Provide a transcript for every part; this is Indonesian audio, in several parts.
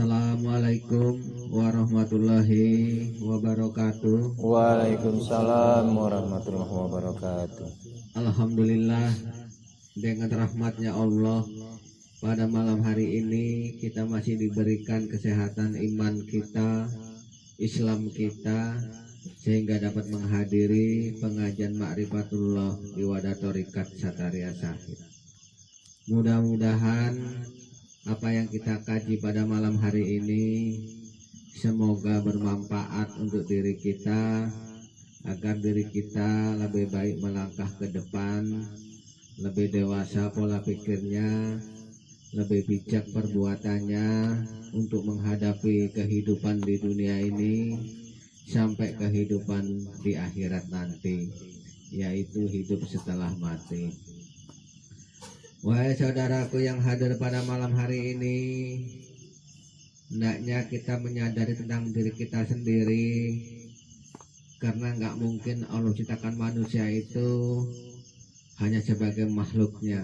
Assalamualaikum warahmatullahi wabarakatuh. Waalaikumsalam warahmatullahi wabarakatuh. Alhamdulillah, dengan rahmatnya Allah, pada malam hari ini kita masih diberikan kesehatan iman kita, Islam kita, sehingga dapat menghadiri pengajian Ma'rifatullah di Wadah Thariqat Sataria Syahid. Mudah-mudahan apa yang kita kaji pada malam hari ini semoga bermanfaat untuk diri kita, agar diri kita lebih baik melangkah ke depan, lebih dewasa pola pikirnya, lebih bijak perbuatannya untuk menghadapi kehidupan di dunia ini sampai kehidupan di akhirat nanti, yaitu hidup setelah mati. Wahai saudaraku yang hadir pada malam hari ini, hendaknya kita menyadari tentang diri kita sendiri, karena nggak mungkin Allah ciptakan manusia itu hanya sebagai makhluknya.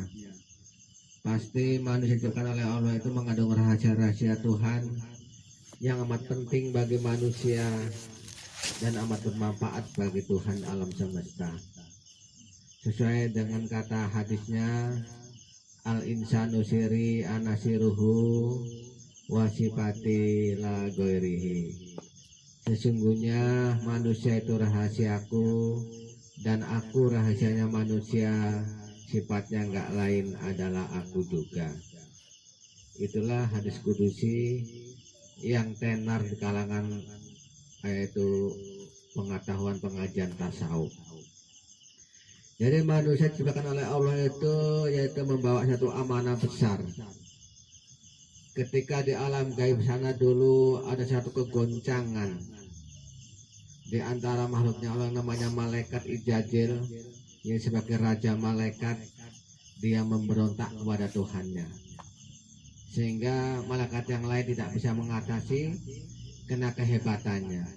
Pasti manusia diciptakan oleh Allah itu mengandung rahasia-rahasia Tuhan yang amat penting bagi manusia dan amat bermanfaat bagi Tuhan alam semesta. Sesuai dengan kata hadisnya, al-insanu siri anasiruhu wasifati la goirihi. Sesungguhnya manusia itu rahasiaku dan aku rahasianya manusia, sifatnya enggak lain adalah aku juga. Itulah hadis kudusi yang tenar di kalangan yaitu pengetahuan pengajian tasawuf. Jadi manusia diciptakan oleh Allah itu yaitu membawa satu amanah besar. Ketika di alam gaib sana dulu ada satu kegoncangan di antara makhluknya Allah, namanya malaikat Ijajil, yang sebagai raja malaikat, dia memberontak kepada Tuhannya, sehingga malaikat yang lain tidak bisa mengatasi karena kehebatannya.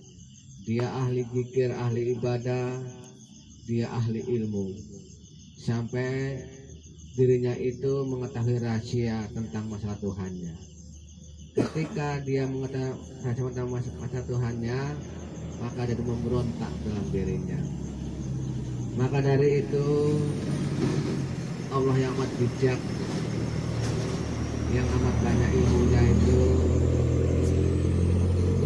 Dia ahli zikir, ahli ibadah, dia ahli ilmu, sampai dirinya itu mengetahui rahasia tentang masalah Tuhannya. Ketika dia mengetahui rahasia tentang masalah Tuhannya, maka dia memberontak dalam dirinya. Maka dari itu Allah yang amat bijak, yang amat banyak ilmunya itu,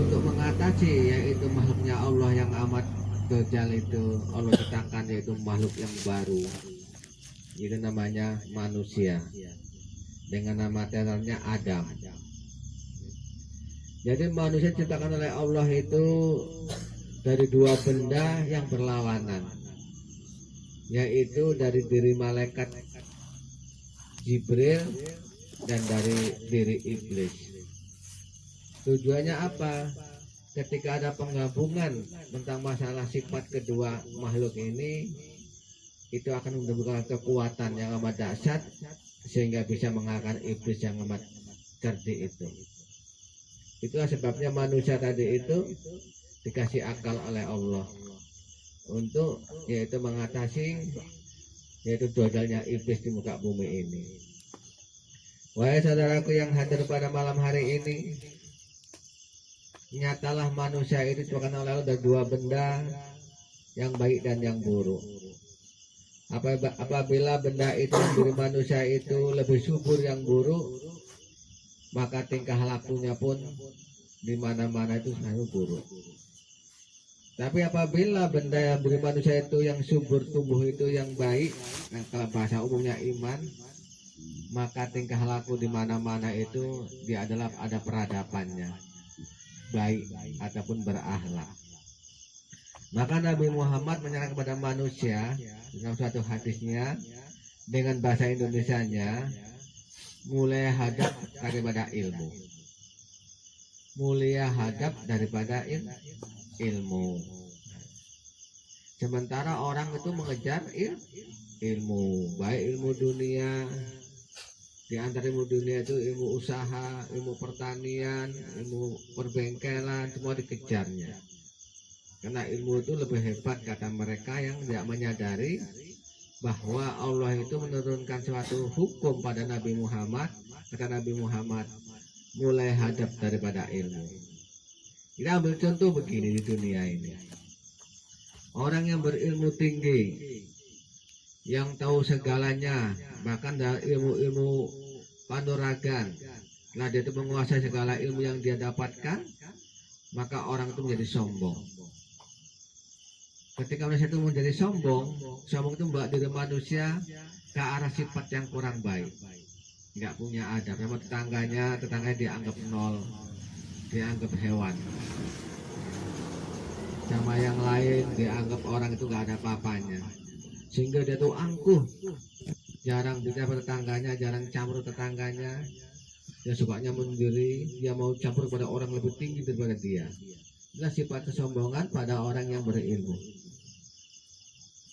untuk mengatasi yaitu makhluknya Allah yang amat dojal itu, Allah ciptakan yaitu makhluk yang baru, itu namanya manusia, dengan nama terangnya Adam. Jadi manusia diciptakan oleh Allah itu dari dua benda yang berlawanan, yaitu dari diri malaikat Jibril dan dari diri iblis. Tujuannya apa? Ketika ada penggabungan tentang masalah sifat kedua makhluk ini, itu akan menimbulkan kekuatan yang amat dahsyat sehingga bisa mengalahkan iblis yang amat cerdik itu. Itulah sebabnya manusia tadi itu dikasih akal oleh Allah untuk yaitu mengatasi yaitu dodalnya iblis di muka bumi ini. Wahai saudaraku yang hadir pada malam hari ini, nyatalah manusia itu diciptakan oleh Allah dari dua benda yang baik dan yang buruk. Apabila benda itu diri manusia itu lebih subur yang buruk, maka tingkah lakunya pun di mana-mana itu selalu buruk. Tapi apabila benda yang diri manusia itu yang subur tumbuh itu yang baik, nah kalau bahasa umumnya iman, maka tingkah laku di mana-mana itu dia adalah ada peradabannya, baik ataupun berakhlak. Maka Nabi Muhammad menyarankan kepada manusia dalam suatu hadisnya dengan bahasa Indonesianya, mulai hadap daripada ilmu, mulia hadap daripada ilmu. Sementara orang itu mengejar ilmu, baik ilmu dunia. Di antara ilmu dunia itu ilmu usaha, ilmu pertanian, ilmu perbengkelan, semua dikejarnya. Karena ilmu itu lebih hebat, kata mereka yang tidak menyadari bahwa Allah itu menurunkan suatu hukum pada Nabi Muhammad. Kata Nabi Muhammad, mulai hadap daripada ilmu. Kita ambil contoh begini di dunia ini. Orang yang berilmu tinggi, yang tahu segalanya, bahkan dari ilmu-ilmu kanuragan, setelah dia itu menguasai segala ilmu yang dia dapatkan, maka orang itu menjadi sombong. Ketika manusia itu menjadi sombong itu membawa diri manusia ke arah sifat yang kurang baik, nggak punya adab. Sama tetangganya dianggap nol, dianggap hewan. Sama yang lain dianggap orang itu nggak ada apa-apanya, sehingga dia tuh angkuh, jarang bicara tetangganya, jarang campur tetangganya. Dia sukanya mendiri, dia mau campur pada orang lebih tinggi daripada dia. Inilah sifat kesombongan pada orang yang berilmu.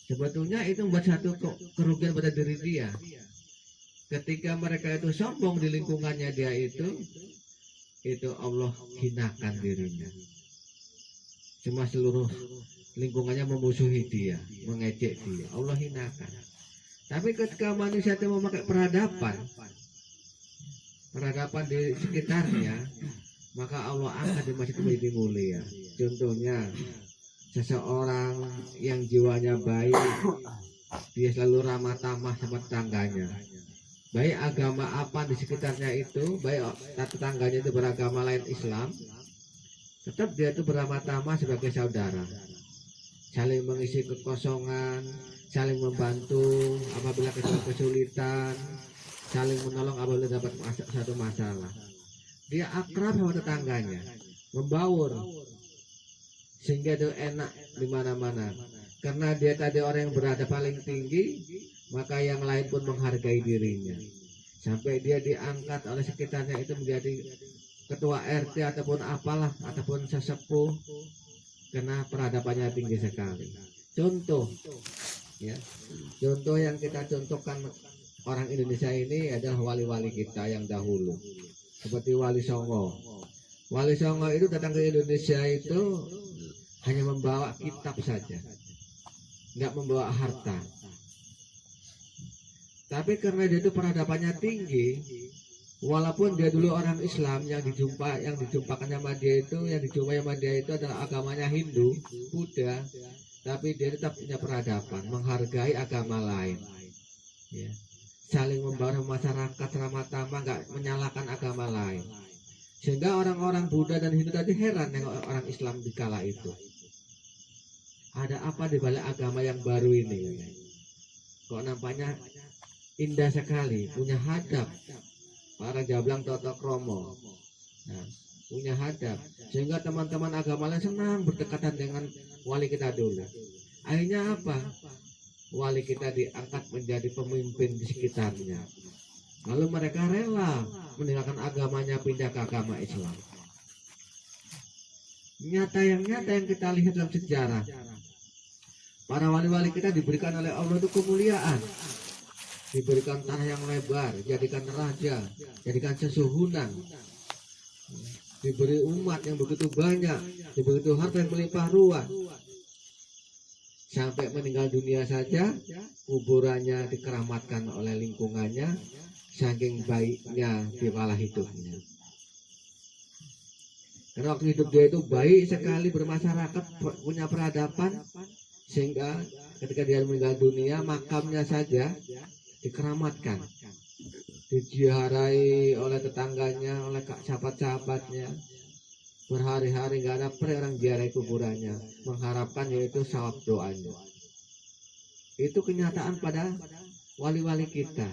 Sebetulnya itu membuat satu kerugian pada diri dia. Ketika mereka itu sombong di lingkungannya dia itu Allah hinakan dirinya. Cuma seluruh lingkungannya memusuhi dia, mengejek dia, Allah hinakan. Tapi ketika manusia itu memakai peradaban di sekitarnya, maka Allah angkat di masjid menjadi mulia. Contohnya, seseorang yang jiwanya baik, dia selalu ramah tamah sama tetangganya. Baik agama apa di sekitarnya itu, baik tetangganya itu beragama lain Islam, tetap dia itu beramah tamah sebagai saudara, saling mengisi kekosongan, saling membantu apabila kesulitan, saling menolong apabila dapat satu masalah. Dia akrab sama tetangganya, membaur, sehingga itu enak di mana-mana. Karena dia tadi orang yang berada paling tinggi, maka yang lain pun menghargai dirinya. Sampai dia diangkat oleh sekitarnya itu menjadi ketua RT ataupun apalah, ataupun sesepuh, karena peradabannya tinggi sekali. Contoh, ya, contoh yang kita contohkan orang Indonesia ini adalah wali-wali kita yang dahulu, seperti Wali Songo. Wali Songo itu datang ke Indonesia itu hanya membawa kitab saja, nggak membawa harta. Tapi karena dia itu peradabannya tinggi, walaupun dia dulu orang Islam, yang dijumpakan sama dia itu, adalah agamanya Hindu, Buddha, tapi dia tetap punya peradaban, menghargai agama lain, ya. Saling membawa masyarakat ramah tamah, nggak menyalahkan agama lain, sehingga orang-orang Buddha dan Hindu tadi heran dengan orang Islam di kala itu. Ada apa di balik agama yang baru ini? Kok nampaknya indah sekali, punya hadap. Para jablang Toto Kromo, nah, punya hadap, sehingga teman-teman agama lain senang berdekatan dengan wali kita dulu. Akhirnya apa? Wali kita diangkat menjadi pemimpin di sekitarnya. Lalu mereka rela meninggalkan agamanya, pindah ke agama Islam. Nyata yang kita lihat dalam sejarah, para wali-wali kita diberikan oleh Allah itu kemuliaan, diberikan tanah yang lebar, jadikan raja, jadikan sesuhunan, diberi umat yang begitu banyak, diberi harta yang melimpah ruah. Sampai meninggal dunia saja, kuburannya dikeramatkan oleh lingkungannya, saking baiknya piala hidupnya. Karena waktu hidup dia itu baik sekali, bermasyarakat, punya peradaban, sehingga ketika dia meninggal dunia, makamnya saja dikeramatkan, diziarahi oleh tetangganya, oleh sahabat-sahabatnya. Berhari-hari nggak ada orang ziarahi kuburannya, mengharapkan yaitu sawab doanya. Itu kenyataan pada wali-wali kita.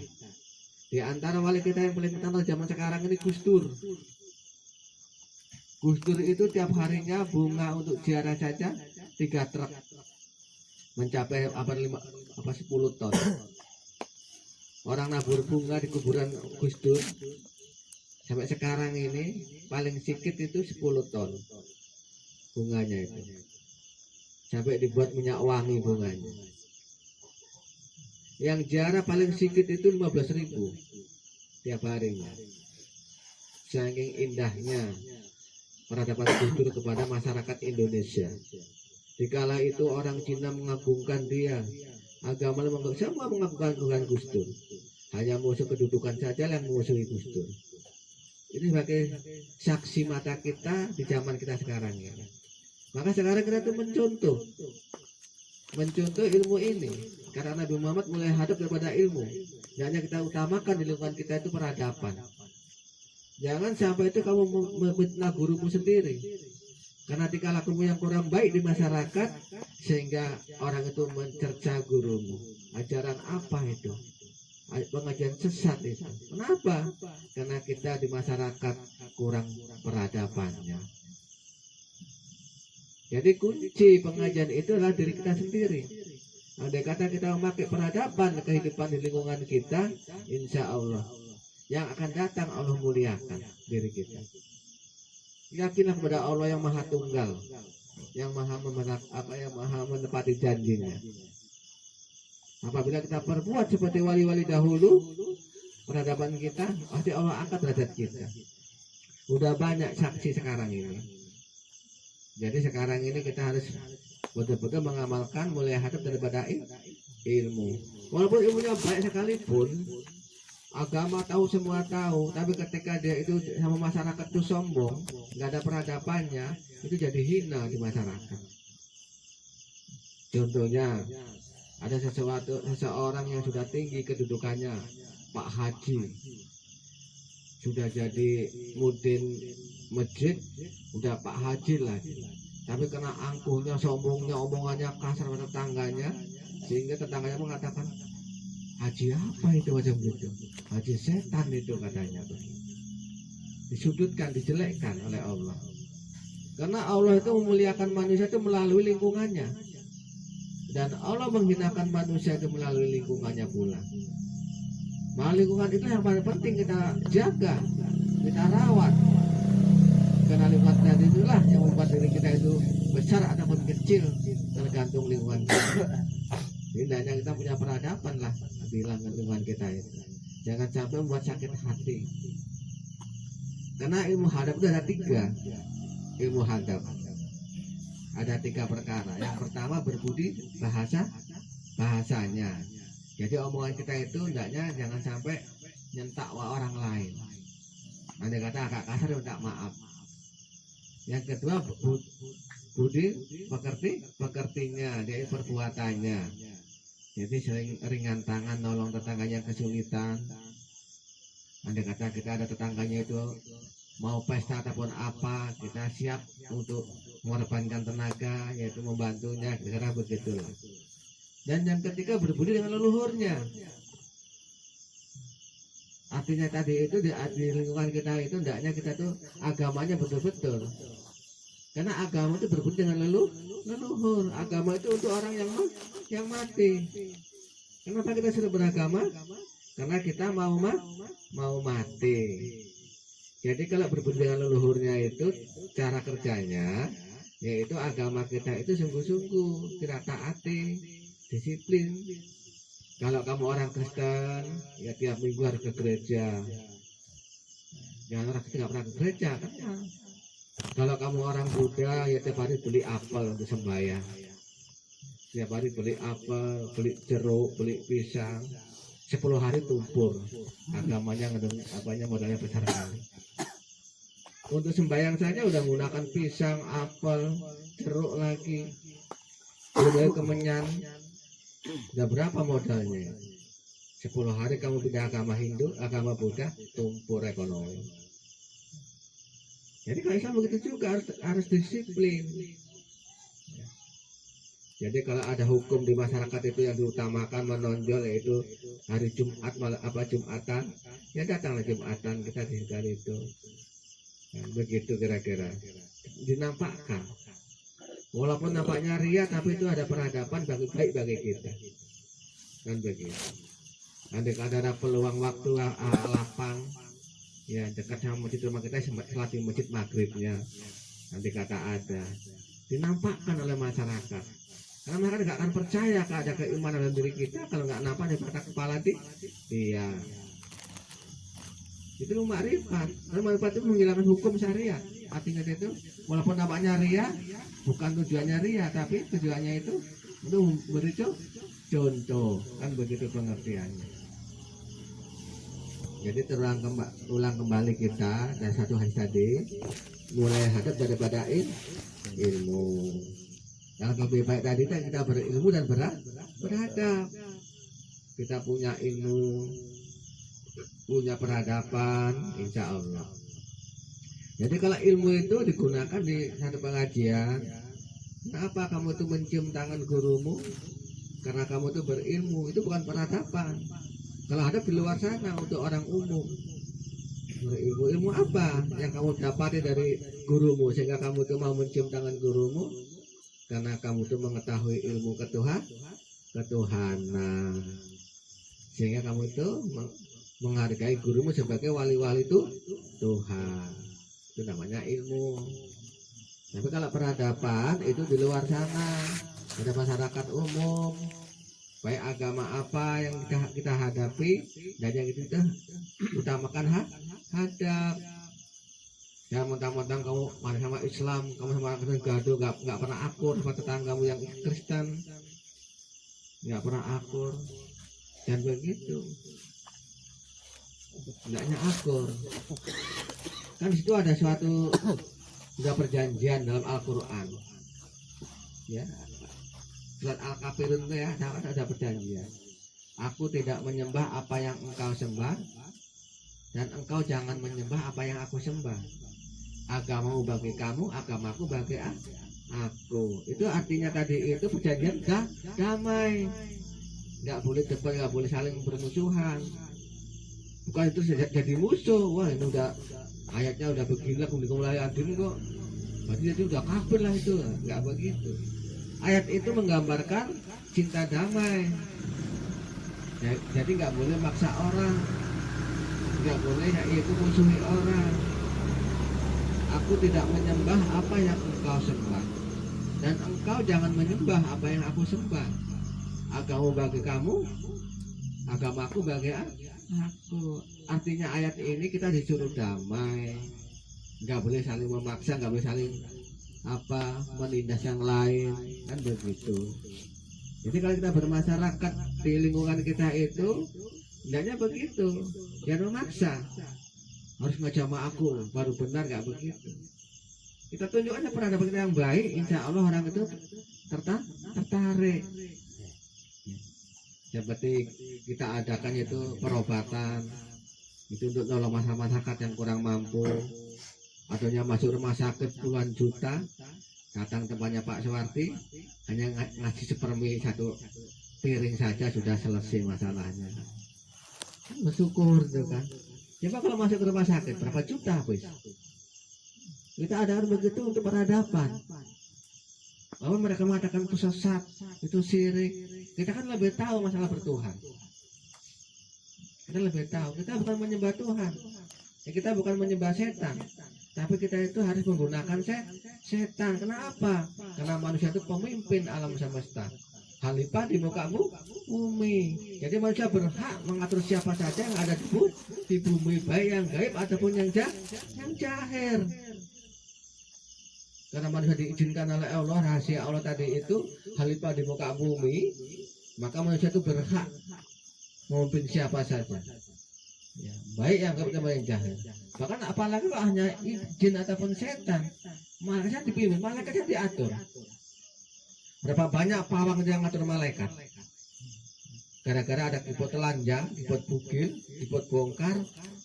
Di antara wali kita yang paling terkenal zaman sekarang ini Gus Dur. Gus Dur itu tiap harinya bunga untuk ziarah saja 3 truk, mencapai 10 ton. Orang nabur bunga di kuburan Gus Dur sampai sekarang ini paling sedikit itu 10 ton bunganya itu, sampai dibuat minyak wangi bunganya. Yang ziarah paling sedikit itu 15.000 tiap harinya. Saking indahnya peradaban Gus Dur kepada masyarakat Indonesia. Dikala itu orang Cina mengagungkan dia, agama semua mengagungkan Gus Dur. Hanya musuh kedudukan saja yang memusuhi Gus Dur. Ini sebagai saksi mata kita di zaman kita sekarang ini. Maka sekarang kita tuh mencontoh ilmu ini, karena Nabi Muhammad mulai hadap daripada ilmu. Hanya kita utamakan di lingkungan kita itu peradaban. Jangan sampai itu kamu memfitnah gurumu sendiri, karena tingkah lakumu yang kurang baik di masyarakat sehingga orang itu mencerca gurumu. Ajaran apa itu? Pengajian sesat itu. Kenapa? Karena kita di masyarakat kurang peradabannya. Jadi kunci pengajian itu adalah diri kita sendiri. Andai kata kita memakai peradaban kehidupan di lingkungan kita, insya Allah yang akan datang Allah muliakan diri kita. Yakinlah kepada Allah yang Maha Tunggal, yang Maha menepati janjinya. Apabila kita perbuat seperti wali-wali dahulu, peradaban kita, pasti Allah angkat derajat kita. Udah banyak saksi sekarang ini. Jadi sekarang ini kita harus betul-betul mengamalkan mulai hadap daripada ilmu. Walaupun ilmunya baik sekalipun, agama tahu semua tahu, tapi ketika dia itu sama masyarakat itu sombong, nggak ada peradabannya, itu jadi hina di masyarakat. Contohnya, ada seseorang yang sudah tinggi kedudukannya, Pak Haji, sudah jadi mudin masjid, udah Pak Haji lagi, tapi karena angkuhnya, sombongnya, omongannya kasar pada tetangganya, sehingga tetangganya mengatakan, haji apa itu macam gitu, haji setan itu katanya, disudutkan, dijelekkan oleh Allah. Karena Allah itu memuliakan manusia itu melalui lingkungannya, dan Allah menghinakan manusia itu melalui lingkungannya pula. Nah, lingkungan itu yang paling penting kita jaga, kita rawat. Karena lingkungan tadi itulah yang membuat diri kita itu besar ataupun kecil, tergantung lingkungan kita. Jadi hanya kita punya peradaban lah di lingkungan kita itu. Jangan sampai membuat sakit hati. Karena ilmu hadap itu ada 3. Ilmu hadap ada 3 perkara. Yang pertama berbudi bahasanya. Jadi omongan kita itu hendaknya jangan sampai nyentak orang lain. Andai kata agak kasar minta maaf. Yang kedua budi pekertinya, dia perbuatannya. Jadi sering ringan tangan nolong tetangganya kesulitan. Andai kata kita ada tetangganya itu mau pesta ataupun apa, kita siap untuk mengorbankan tenaga, yaitu membantunya, kira-kira begitulah. Dan yang ketiga berbudi dengan leluhurnya. Artinya tadi itu di lingkungan kita itu hendaknya kita tuh agamanya betul-betul. Karena agama itu berbudi dengan leluhur. Agama itu untuk orang yang mati. Kenapa kita sudah beragama? Karena kita mau mati. Jadi kalau berbudi dengan leluhurnya itu cara kerjanya, yaitu agama kita itu sungguh-sungguh kita taati, disiplin. Kalau kamu orang Kristen, ya tiap minggu harus ke gereja. Jangan orang Kristen nggak pernah ke gereja kan? Ya. Kalau kamu orang Buddha, ya tiap hari beli apel untuk sembahyang. Tiap hari beli apel, beli jeruk, beli pisang. 10 hari tumpur. Agamanya modalnya besar sekali. Untuk sembahyang saja udah menggunakan pisang, apel, jeruk lagi, udah kemenyan. Udah berapa modalnya? 10 hari kamu pindah agama Hindu, agama Buddha, tumpur ekonomi. Jadi kalau Islam begitu juga harus disiplin. Jadi kalau ada hukum di masyarakat itu yang diutamakan menonjol, yaitu hari Jumat Jumatan, ya datanglah Jumatan kita di hari itu. Nah, begitu kira-kira dinampakkan. Walaupun nampaknya ria, tapi itu ada peradaban baik bagi kita. Kan begitu. Andai ada peluang waktu lapang, ya dekat sama masjid rumah kita, sholat di masjid maghribnya, nanti kata ada, dinampakkan oleh masyarakat. Karena mereka nggak akan percaya kalau ada keimanan dalam diri kita kalau nggak nampak di mata kepala dia. Itu makrifat. Makrifat itu menghilangkan hukum syariat. Artinya itu walaupun namanya ria, bukan tujuannya ria, tapi tujuannya itu untuk memberi contoh, kan begitu pengertiannya. Jadi ulang kembali kita dari satu hadis tadi, mulai hadap daripada ilmu. Yang lebih baik tadi kan kita berilmu dan beradab. Kita punya ilmu, punya peradaban, insya Allah. Jadi kalau ilmu itu digunakan di satu pengajian, kenapa kamu tuh mencium tangan gurumu? Karena kamu tuh berilmu, itu bukan peradaban. Kalau ada di luar sana untuk orang umum, berilmu, ilmu apa yang kamu dapati dari gurumu sehingga kamu tuh mau mencium tangan gurumu? Karena kamu tuh mengetahui ilmu ketuhanan, sehingga kamu itu menghargai gurumu sebagai wali-wali itu Tuhan. Itu namanya ilmu. Tapi kalau peradaban itu di luar sana, ada masyarakat umum, baik agama apa yang kita hadapi, dan yang itu kita utamakan hadap. Ya mentang-mentang kamu sama Islam, kamu sama Kristen gaduh, nggak pernah akur sama tetanggamu yang Kristen, nggak pernah akur, dan begitu, hendaknya akur. Kan di situ ada suatu perjanjian dalam Al-Quran, ya, surat Al-Kafirun itu ya, ada perjanjian. Aku tidak menyembah apa yang engkau sembah, dan engkau jangan menyembah apa yang aku sembah. Agamamu bagi kamu, agamaku bagi aku. Itu artinya tadi itu perjanjian damai. Nggak boleh debat, nggak boleh saling bermusuhan. Bukan itu jadi musuh. Wah ini udah ayatnya udah begini, mulai adil kok. Berarti itu udah kafir lah itu. Nggak begitu. Ayat itu menggambarkan cinta damai. Jadi nggak boleh maksa orang, nggak boleh yaitu musuhi orang. Aku tidak menyembah apa yang engkau sembah, dan engkau jangan menyembah apa yang aku sembah. Agamamu bagi kamu, agamaku bagi aku. Artinya ayat ini kita disuruh damai, nggak boleh saling memaksa, nggak boleh saling menindas yang lain, kan begitu. Jadi kalau kita bermasyarakat di lingkungan kita itu, hendaknya begitu, jangan memaksa. Harus ngejama aku baru benar, nggak begitu. Kita tunjuk aja peradaban kita yang baik, insya Allah orang itu tertarik. Seperti kita adakan itu perobatan, itu untuk nolong masyarakat yang kurang mampu. Adanya masuk rumah sakit puluhan juta, datang tempatnya Pak Suwarti, hanya ngasih sepermi satu piring saja sudah selesai masalahnya. Bersyukur tuh kan. Coba kalau masuk ke rumah sakit berapa juta wis. Kita ada begitu untuk peradaban. Bahwa mereka mengatakan itu sesat, itu syirik. Kita kan lebih tahu masalah bertuhan. Kita lebih tahu. Kita bukan menyembah Tuhan. Ya, kita bukan menyembah setan. Tapi kita itu harus menggunakan setan. Kenapa? Karena manusia itu pemimpin alam semesta. Khalifah di muka bumi. Jadi manusia berhak mengatur siapa saja yang ada di bumi, baik yang gaib ataupun yang jahir. Karena manusia diizinkan oleh Allah, rahasia Allah tadi itu khalifah di muka bumi, maka manusia itu berhak memimpin siapa saja. Ya, baik yang gaib ataupun yang jahir. Bahkan apalagi kalau hanya jin ataupun setan, malaikat dipimpin, malaikatnya diatur. Berapa banyak pawang yang ngatur malaikat? Gara-gara ada kipot telanjang, kipot bugil, kipot bongkar,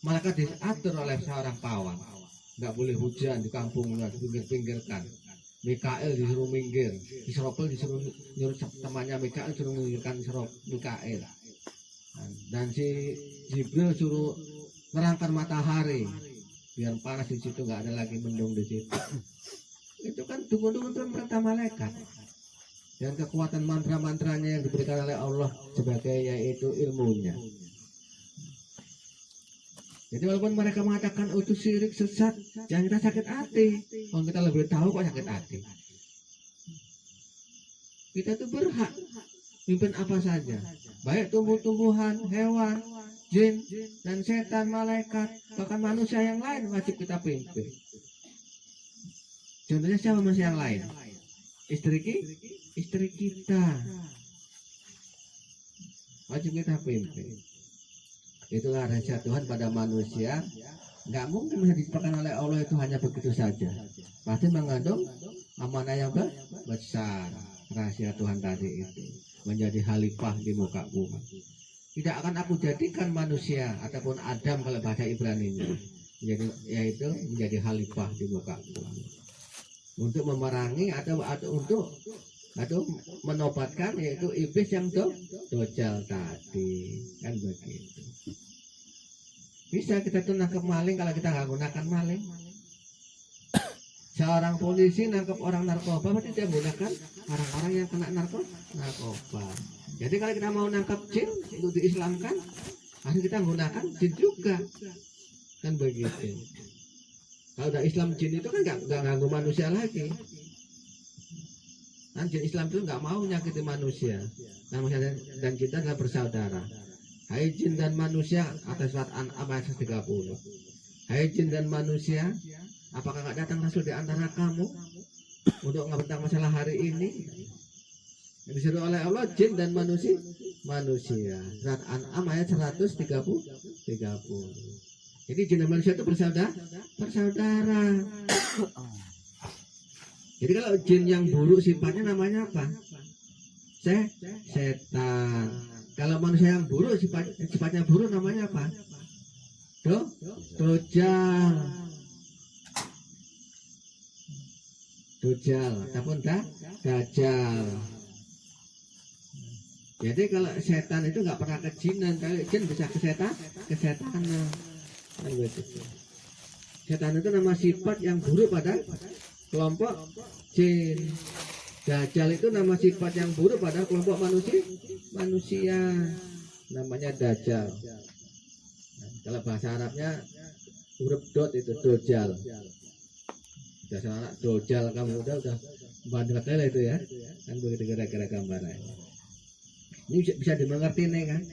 malaikat diatur oleh seorang pawang. Nggak boleh hujan di kampungnya, dipinggir-pinggirkan. Mikael disuruh minggir, Israfil disuruh nyuruh temannya Mikael suruh minggirkan Mikael. Dan si Jibril suruh nerangkan matahari biar panas di situ, nggak ada lagi mendung di situ. Itu kan tunggu-tunggu perintah malaikat. Dan kekuatan mantra-mantranya yang diberikan oleh Allah sebagai yaitu ilmunya. Jadi walaupun mereka mengatakan itu syirik sesat, jangan kita sakit hati. Kalau kita lebih tahu kok sakit hati. Kita tuh berhak pimpin apa saja, baik tumbuh-tumbuhan, hewan, jin, dan setan, malaikat, bahkan manusia yang lain wajib kita pimpin. Contohnya siapa manusia yang lain? Istri kita wajib kita pimpin. Itulah rahasia Tuhan pada manusia. Nggak mungkin bisa diciptakan oleh Allah itu hanya begitu saja. Pasti mengandung amanah yang besar. Rahasia Tuhan tadi itu menjadi khalifah di muka bumi. Tidak akan aku jadikan manusia ataupun Adam kalau bahasa Ibrani-nya, yaitu menjadi khalifah di muka bumi untuk memerangi atau menobatkan yaitu iblis yang dojal tadi, kan begitu. Bisa kita tuh nangkep maling kalau kita nggak gunakan maling. Seorang polisi nangkep orang narkoba berarti dia menggunakan orang-orang yang kena narkoba. Jadi kalau kita mau nangkep jin untuk diislamkan, harus kita menggunakan jin juga, kan begitu. Kalau udah Islam jin itu kan nggak ganggu manusia lagi. Kan jin Islam itu nggak mau nyakiti manusia. Dan kita adalah bersaudara. Hai jin dan manusia, atas surat An'am ayat 30. Hai jin dan manusia, apakah nggak datang Rasul di antara kamu untuk ngebentang masalah hari ini? Yang disuruh oleh Allah jin dan manusia. Surat An'am ayat 130. Jadi jin dan manusia itu bersaudara. Jadi kalau jin yang buruk sifatnya namanya apa? Setan. Kalau manusia yang buruk sifatnya buruk namanya apa? Dojal ataupun dajjal. Jadi kalau setan itu nggak pernah kejinan, kalau jin bisa kesetanan. Setan itu nama sifat yang buruk pada kelompok jin. Dajjal itu nama sifat yang buruk pada kelompok manusia. Namanya dajjal. Kalau bahasa Arabnya huruf dot itu dojal. Bahasa Arab dojal, kamu udah bandel itu ya. Kan begitu kira-kira gambarannya. Ini bisa dimengerti nih kan.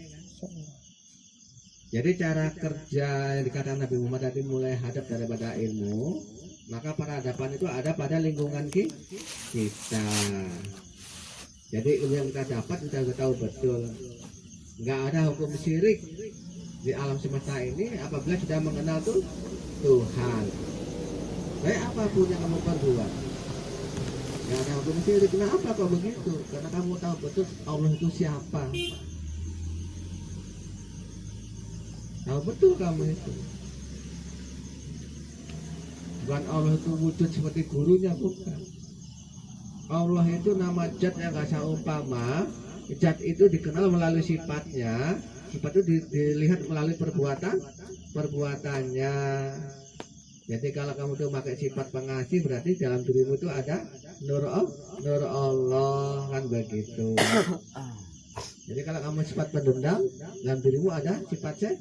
Jadi cara kerja yang dikatakan Nabi Muhammad tadi mulai hadap daripada ilmu, maka peradaban itu ada pada lingkungan kita. Jadi ilmu yang kita dapat kita tahu betul. Nggak ada hukum syirik di alam semesta ini apabila sudah mengenal Tuhan. Baik apapun yang kamu perbuat, nggak ada hukum syirik. Kenapa kok begitu? Karena kamu tahu betul Allah itu siapa. Tahu betul kamu itu. Bukan Allah itu wujud seperti gurunya, bukan. Allah itu nama zat yang gak seumpama. Zat itu dikenal melalui sifatnya. Sifat itu dilihat melalui perbuatannya. Jadi kalau kamu tuh pakai sifat pengasih, berarti dalam dirimu itu ada nur Allah, kan begitu. Jadi kalau kamu sifat pendendam, dalam dirimu ada sifat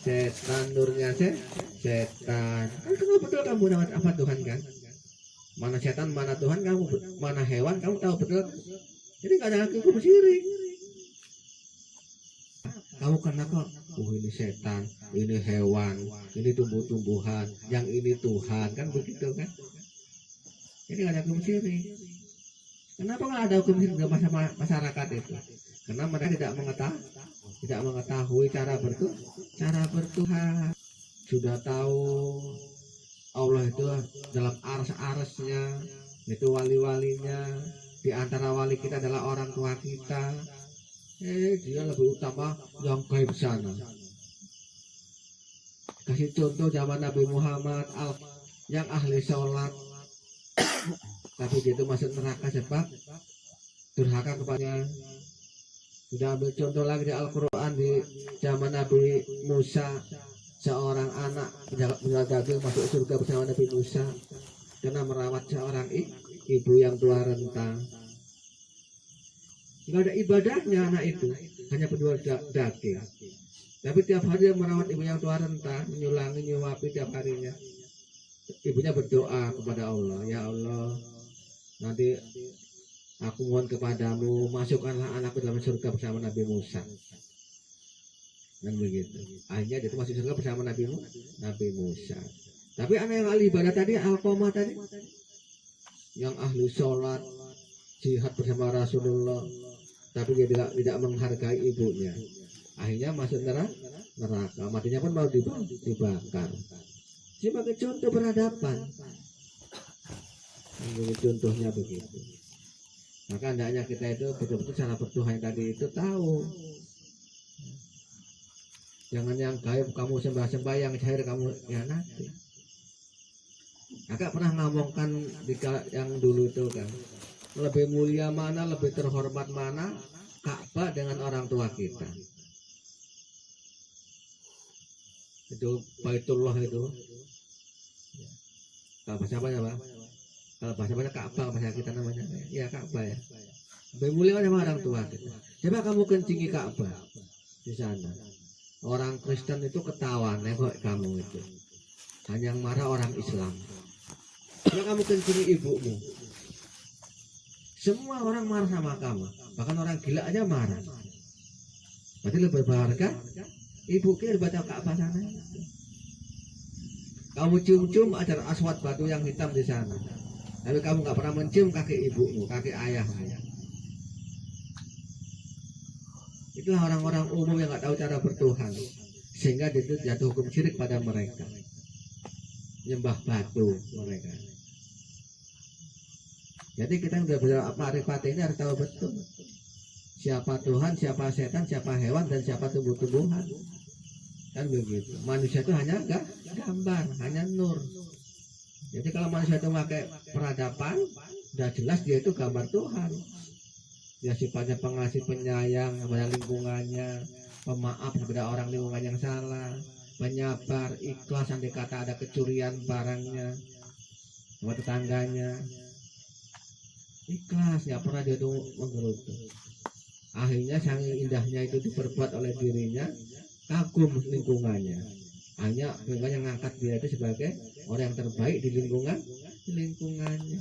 setan, nurnya setan. Kan kenal betul kamu dapat apa Tuhan kan? Mana setan, mana Tuhan kamu, mana hewan kamu tahu betul. Jadi nggak ada hukum syirik. Kamu kena kok, ini setan, ini hewan, ini tumbuh-tumbuhan, yang ini Tuhan, kan begitu kan? Jadi nggak ada hukum syirik. Kenapa nggak ada hukum syirik dalam masyarakat itu? Karena mereka tidak mengetahui cara bertuhan. Sudah tahu Allah itu dalam aras-arasnya, itu wali-walinya. Di antara wali kita adalah orang tua kita. Dia lebih utama yang gaib sana. Kasih contoh zaman Nabi Muhammad yang ahli sholat, tapi dia itu masuk neraka sebab durhaka kepadanya. Sudah ambil contoh lagi di Al-Quran di zaman Nabi Musa, seorang anak penjual daging masuk surga bersama Nabi Musa karena merawat seorang ibu yang tua renta. Nggak ada ibadahnya anak itu, hanya penjual daging. Tapi tiap hari dia merawat ibu yang tua renta, menyulangi, nyuapi tiap harinya. Ibunya berdoa kepada Allah, ya Allah, nanti aku mohon kepadamu, masukkanlah anakku dalam surga bersama Nabi Musa. Dan begitu. Akhirnya dia masuk surga bersama Nabi Musa. Tapi anak yang ahli ibadah tadi, Alqamah tadi, yang ahli sholat, jihad bersama Rasulullah, tapi dia tidak menghargai ibunya. akhirnya masuk neraka, matinya pun mau dibakar. Sebagai contoh peradaban, ini contohnya begitu. Maka hendaknya kita itu betul-betul cara berdoa yang tadi itu tahu. Jangan yang gaib kamu sembah-sembah, yang cair kamu ya nanti. Agak pernah ngomongkan yang dulu itu kan, lebih mulia mana, lebih terhormat mana Ka'bah dengan orang tua kita. Itu Baitullah itu. Kalau bahasa apa ya Pak? Kalau bahasa apa Ka'bah, bahasa kita namanya. Ya Ka'bah ya. Lebih mulia sama orang tua kita. Coba kamu kencingi Ka'bah di sana. Orang Kristen itu ketawa nengok kamu itu. Hanya yang marah orang Islam. Coba kamu kencingi ibumu. Semua orang marah sama kamu. Bahkan orang gila aja marah. Berarti lebih berharga ibu kita baca Ka'bah sana. Kamu cium-cium ada aswad batu yang hitam di sana. Tapi kamu nggak pernah mencium kaki ibumu, kaki ayahmu. Itulah orang-orang umum yang nggak tahu cara bertuhan, sehingga itu jatuh hukum syirik pada mereka, nyembah batu mereka. Jadi kita sudah berma'rifat ini harus tahu betul siapa Tuhan, siapa setan, siapa hewan, dan siapa tumbuh-tumbuhan. Kan begitu. Manusia itu hanya gambar, hanya nur. Jadi kalau manusia itu pakai peradaban, sudah jelas dia itu gambar Tuhan. Dia sifatnya pengasih, penyayang kepada lingkungannya, pemaaf kepada orang lingkungan yang salah, penyabar, ikhlas andai kata ada kecurian barangnya sama tetangganya. Ikhlas, nggak pernah dia itu menggerutu. Akhirnya saking indahnya itu diperbuat oleh dirinya, kagum lingkungannya. Hanya lingkungan yang ngangkat dia itu sebagai orang yang terbaik di lingkungannya.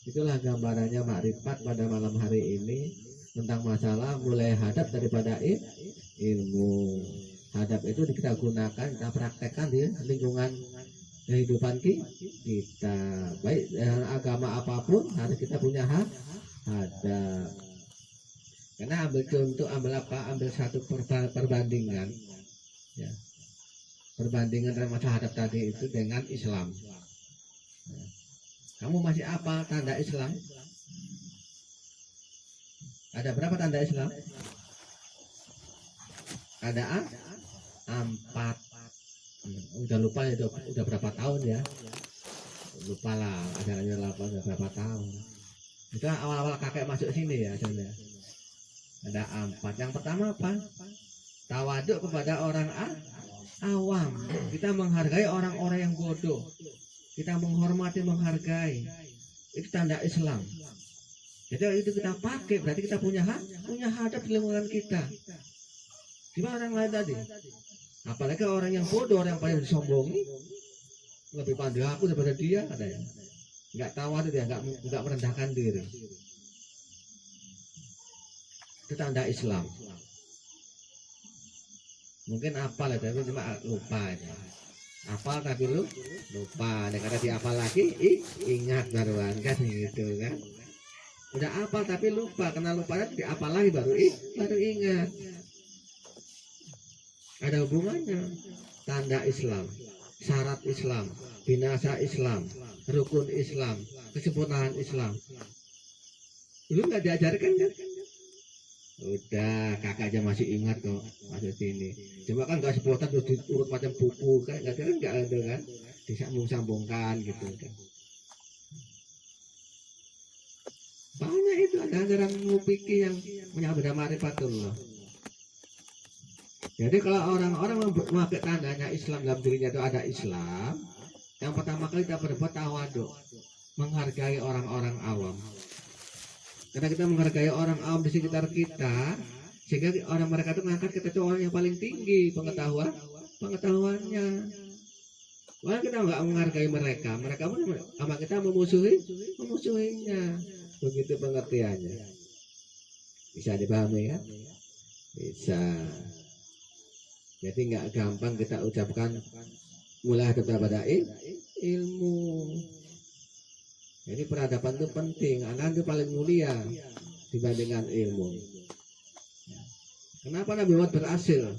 Itulah gambarannya makrifat pada malam hari ini tentang masalah mulai hadap daripada ilmu. Hadap itu kita gunakan, kita praktekkan di lingkungan kehidupan kita. Baik dengan agama apapun harus kita punya hadap. Karena ambil contoh, ambil apa? Ambil satu perbandingan. Ya. Perbandingan dalam masalah hadap tadi itu dengan Islam. Ya. Kamu masih apa tanda Islam? Ada berapa tanda Islam? Ada 4. Udah lupa ya, udah berapa tahun ya? Lupa lah, ajarannya udah berapa tahun. Itu awal-awal kakek masuk sini ya, saudara. Ada 4. Yang pertama apa? Tawaduk kepada orang awam. Kita menghargai orang-orang yang bodoh. Kita menghormati, menghargai. Itu tanda Islam. Jadi itu kita pakai, berarti kita punya hadap di lingkungan kita. Gimana orang lain tadi? Apalagi orang yang bodoh, orang yang paling disombongi, lebih pandai aku daripada dia, katanya. Nggak tawaduk dia, nggak merendahkan diri. Itu tanda Islam. Mungkin apal ya, tapi cuma lupa aja. Apal tapi lupa. Karena diapal lagi, ingat baruan kan gitu kan. Udah apal tapi lupa, karena lupa diapal lagi baru ingat. Ada hubungannya. Tanda Islam, syarat Islam, binasa Islam, rukun Islam, kesempurnaan Islam. Dulu nggak diajarkan kan? Udah, kakak aja masih ingat kok masuk sini. Cuma kan nggak sepuluh terus diurut macam buku kan, nggak ada kan, disambung-sambungkan gitu kan. Banyak itu ada ajaran mupiki yang menyambut ma'rifatullah. Jadi kalau orang-orang memakai tandanya Islam dalam dirinya itu ada Islam, yang pertama kali kita berbuat tawaduk, menghargai orang-orang awam. Karena kita menghargai orang awam di sekitar kita, sehingga orang mereka itu mengangkat kita itu orang yang paling tinggi pengetahuannya. Wah, kita nggak menghargai mereka pun sama kita memusuhinya. Begitu pengertiannya. Bisa dipahami ya? Bisa. Jadi nggak gampang kita ucapkan mulai kepada ilmu. Jadi peradaban itu penting, anak itu paling mulia dibandingkan ilmu. Kenapa Nabi Muhammad berhasil?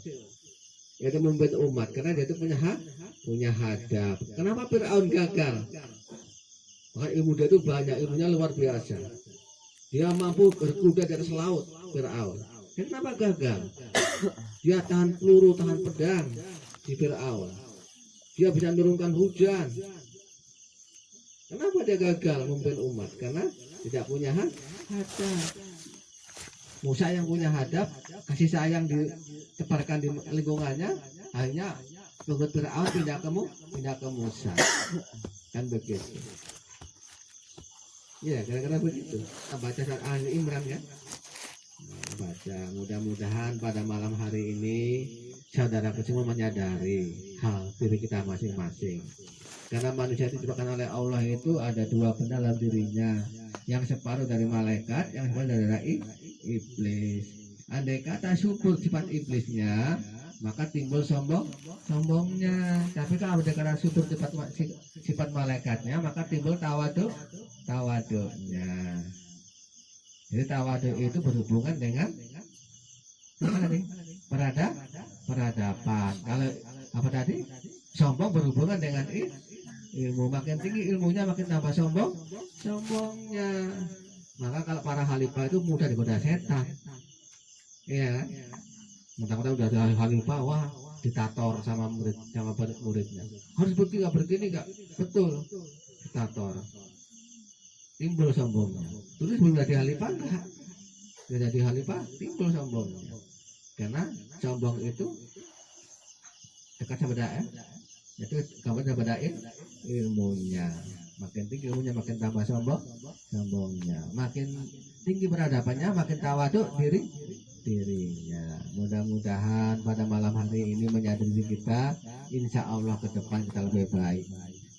Yaitu memimpin umat karena dia itu punya hadap. Kenapa Fir'aun gagal? Maka ilmu dia itu banyak, ilmunya luar biasa. Dia mampu berkuda di atas laut, Fir'aun. Kenapa gagal? Dia tahan peluru, tahan pedang di Fir'aun. Dia bisa menurunkan hujan. Kenapa dia gagal memimpin umat? Karena tidak punya hadap. Musa yang punya hadap, kasih sayang ditebarkan di lingkungannya, hanya membuat Fir'aun pindah ke Musa. Kan begitu. Ya, kira-kira begitu. Kita baca surat Ali Imran kan? Baca. Mudah-mudahan pada malam hari ini saudara semua menyadari hal diri kita masing-masing. Karena manusia itu diciptakan oleh Allah itu ada dua benda dalam dirinya, yang separuh dari malaikat, yang separuh dari iblis. Andai kata syukur sifat iblisnya, maka timbul sombongnya. Tapi kalau ada karena syukur sifat malaikatnya, maka timbul tawaduknya. Jadi tawaduk itu berhubungan dengan peradaban. Kalau apa tadi? Sombong berhubungan dengan ilmu. Makin tinggi ilmunya, makin tambah sombongnya. Maka kalau para khalifah itu mudah digoda setan. Iya. Mentang-mentang udah ada khalifah, wah ditator sama muridnya. Harus begini enggak? Betul. Ditator. Timbul sombongnya. Terus belum jadi khalifah enggak? Sudah jadi khalifah, timbul sombongnya. Karena sombong itu dekat sama daerah. Itu kawan sama ilmunya. Makin tinggi ilmunya, makin tambah sombongnya. Makin tinggi peradabannya, makin tawaduk dirinya. Mudah-mudahan pada malam hari ini menyadari kita, insya Allah ke depan kita lebih baik.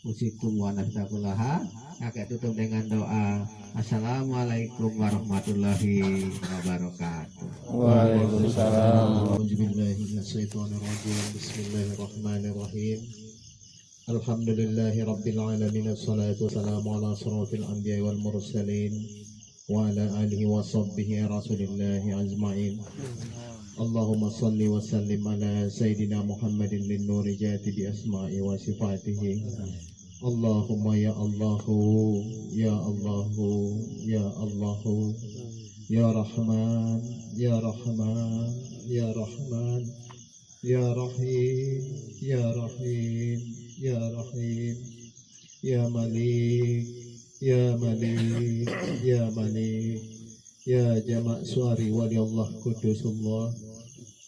Usikum wa nafsakullaha. Kakek tutup dengan doa. Assalamualaikum warahmatullahi wabarakatuh. Waalaikumsalam. Bismillahirrahmanirrahim. Alhamdulillahi rabbil alamin. Assalatu wassalamu ala asrafil anbiya wal mursalin wa ala alihi wa sahbihi rasulillahi ajma'in. Allahumma salli wa sallim ala sayyidina Muhammadin lin nuri jati bi asma'i wa sifatihi. Allahumma ya Allahu ya Allahu ya Allahu ya Rahman ya Rahman ya Rahman ya Rahim ya Rahim ya Rahim ya Malik ya Malik ya Malik ya Jama' suari wali Allah Kudusullah.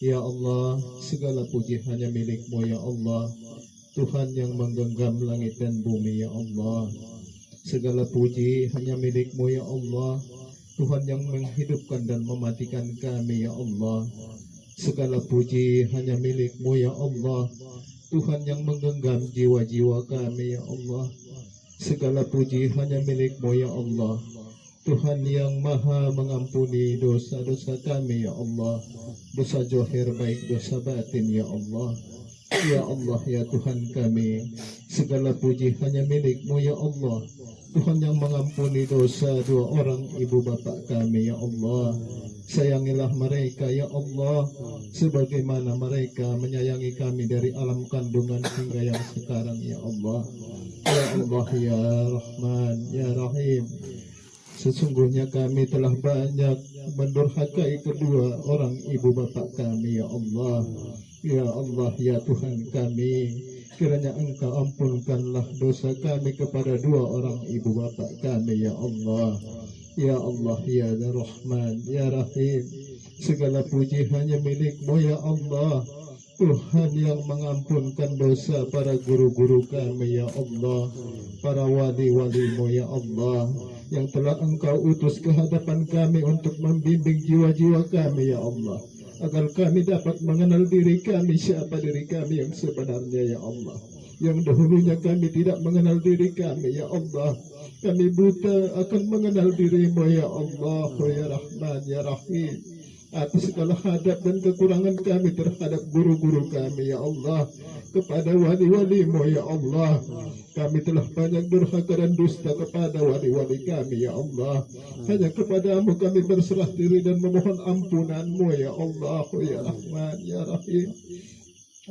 Ya Allah, segala puji hanya milik-Mu ya Allah, Tuhan yang menggenggam langit dan bumi ya Allah. Segala puji hanya milik-Mu ya Allah, Tuhan yang menghidupkan dan mematikan kami ya Allah. Segala puji hanya milik-Mu ya Allah, Tuhan yang menggenggam jiwa-jiwa kami ya Allah. Segala puji hanya milik-Mu ya Allah, Tuhan yang maha mengampuni dosa-dosa kami ya Allah, dosa zahir baik dosa batin ya Allah. Ya Allah ya Tuhan kami, segala puji hanya milik-Mu ya Allah, Tuhan yang mengampuni dosa dua orang ibu bapak kami ya Allah. Sayangilah mereka ya Allah, sebagaimana mereka menyayangi kami dari alam kandungan hingga yang sekarang ya Allah. Ya Allah ya Rahman ya Rahim, sesungguhnya kami telah banyak mendurhakai kedua orang ibu bapak kami ya Allah. Ya Allah ya Tuhan kami, kiranya Engkau ampunkanlah dosa kami kepada dua orang ibu bapak kami ya Allah. Ya Allah ya Rahman ya Rahim, segala puji hanya milik-Mu ya Allah, Tuhan yang mengampunkan dosa para guru-guru kami ya Allah, para wali-wali-Mu ya Allah, yang telah Engkau utus ke hadapan kami untuk membimbing jiwa-jiwa kami ya Allah, agar kami dapat mengenal diri kami, siapa diri kami yang sebenarnya ya Allah. Yang dahulunya kami tidak mengenal diri kami ya Allah, kami buta akan mengenal diri-Mu ya Allah ya Rahman ya Rahim. atas segala hadap dan kekurangan kami terhadap guru-guru kami ya Allah, kepada wali-walimu ya Allah. Kami telah banyak durhaka dan dusta kepada wali-wali kami ya Allah. Hanya kepadamu kami berserah diri dan memohon ampunanmu ya Allah, ya Rahman ya Rahim.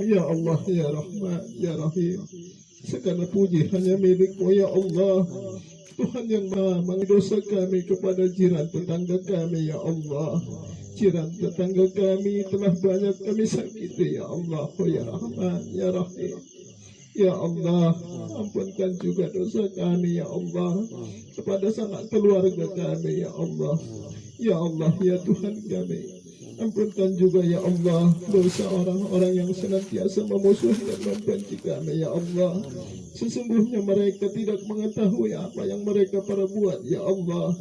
Ya Allah ya Rahman ya Rahim. Segala puji hanya milikmu ya Allah, Tuhan yang maha mendosa kami kepada jiran tetangga kami ya Allah. Jiran tetangga kami telah banyak kami sakiti ya Allah, ya Rahman ya Rahim. Ya Allah, ampunkan juga dosa kami ya Allah, kepada sanak keluarga kami ya Allah. Ya Allah ya Tuhan kami, ampunkan juga ya Allah dosa orang-orang yang senantiasa memusuhi dan membenci kami ya Allah. Sesungguhnya mereka tidak mengetahui apa yang mereka perbuat ya Allah.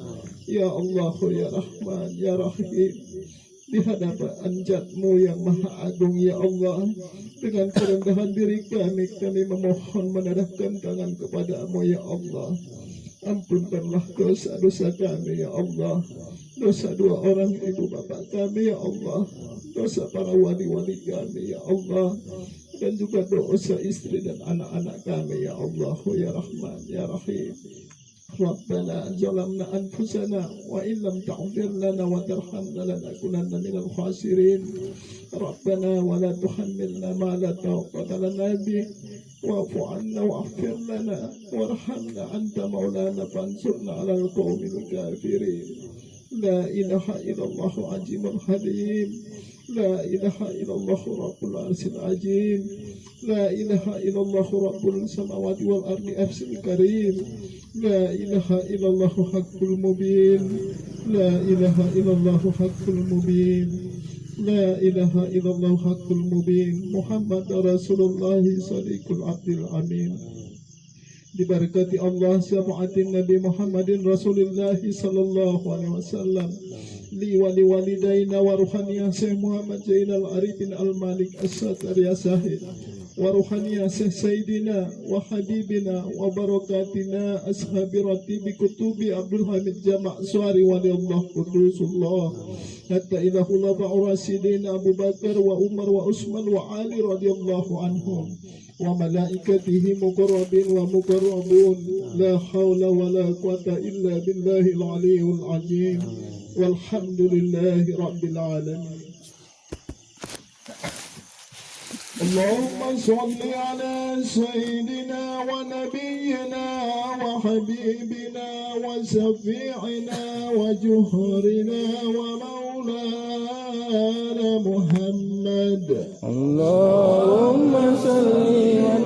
Ya Allah ya Rahman ya Rahim, di hadapan Zat-Mu yang Maha Agung ya Allah, dengan kerendahan diri kami memohon menadahkan tangan kepadamu ya Allah. Ampunkanlah dosa-dosa kami ya Allah, dosa dua orang ibu bapak kami ya Allah, dosa para wali-wali kami ya Allah, dan juga dosa istri dan anak-anak kami ya Allah, ya Rahman ya Rahim. Rabbana zalamna anfusana wa illam taghfir lana wa tarhamna lanakunanna minal khasirin. Rabbana wa la tuhammilna ma la taqata lana bih wa'fu 'anna waghfir lana warhamna anta maulana fansurna 'alal qaumil kafirin. La ilaha illallah azimul halim. La ilaha illallah rabbul arsyil azim. La ilaha illallah rabbul samawati wal ardi arsyil karim. La ilaha illallah haqqul mubin. La ilaha illallah haqqul mubin. La ilaha illallah haqqul mubin. Muhammad Rasulullah sadiqul abdil amin. Diberkati Allah syafaatin Nabi Muhammadin Rasulullah sallallahu alaihi wasallam, li wali walidaina wa ruhaniyah Syekh Muhammad Zainal Arifin Al-Malik As-Satari As-Sahid, wa ruhaniyah Syekh Sayyidina wa Habibina wa barakatina ashabi ratibi kutubi Abdul Hamid Jama' Suari waliyallahu qudusullah hatta ila khulafa'ur rasyidin Abu Bakar wa Umar wa Utsman wa Ali radhiyallahu anhum wa malaikatihi muqarrabin wa muqarrabun. La hawla wa la quwata illa billahil aliyyil azim. Walhamdulillahi rabbil alamin. Allahumma salli ala sayyidina wa nabiyyina wa habibina wa shafi'ina wa juhrina wa maulana Muhammad. Allahumma salli wa